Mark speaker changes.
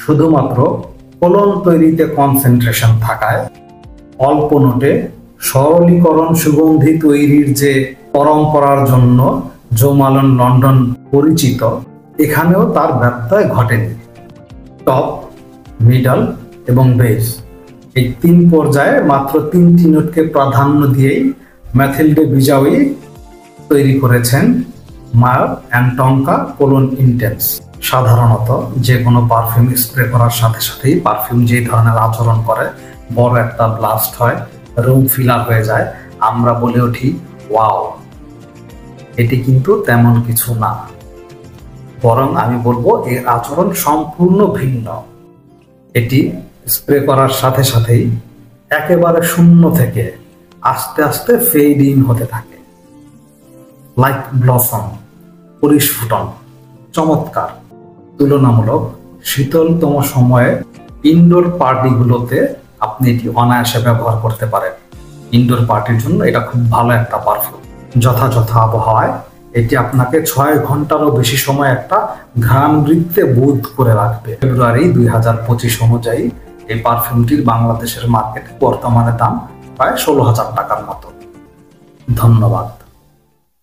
Speaker 1: শুধুমাত্র কোলন তৈরিতে কনসেন্ট্রেশন থাকায় অল্প নোটে সরলীকরণ সুগন্ধি তৈরির যে পরম্পরার জন্য জো মালন লন্ডন পরিচিত, এখানেও তার ব্যত্যয় ঘটেনি। টপ, মিডল এবং বেস এই 3 পর্যায়ে মাত্র 3টি নোটকে প্রাধান্য দিয়েই ম্যাথিল্ডে বিজাউই তৈরি করেছেন মার অ্যান্ড টঙ্কা কোলন ইন্টেন্স। সাধারণত যে কোনো পারফিউম স্প্রে করার সাথে সাথেই পারফিউম যে ধরনের আচরণ করে, বড় একটা ব্লাস্ট হয়, রুম ফিলার হয়ে যায়, আমরা বলে উঠি ওয়াও। এটি কিন্তু তেমন কিছু না, বরং আমি বলবো এর আচরণ সম্পূর্ণ ভিন্ন। এটি স্প্রে করার সাথে সাথেই একেবারে শূন্য থেকে আস্তে আস্তে ফেড ইন হতে থাকে, লাইক ব্লসম, পরিস্ফুটন। চমৎকার। তুলনামূলক শীতলতম সময়ে ইনডোর পার্টিগুলোতে আপনি এটি অনায়াসে ব্যবহার করতে পারেন। ইনডোর পার্টির জন্য এটা খুব ভালো একটা পারফিউম। যথাযথ আবহাওয়ায় এটি আপনাকে 6 ঘন্টারও বেশি সময় একটা ঘ্রাণ বৃত্তে বোধ করে রাখবে। ফেব্রুয়ারি 2025 অনুযায়ী এই পারফিউমটির বাংলাদেশের মার্কেটে বর্তমানে দাম প্রায় 16,000 টাকার মতো। ধন্যবাদ।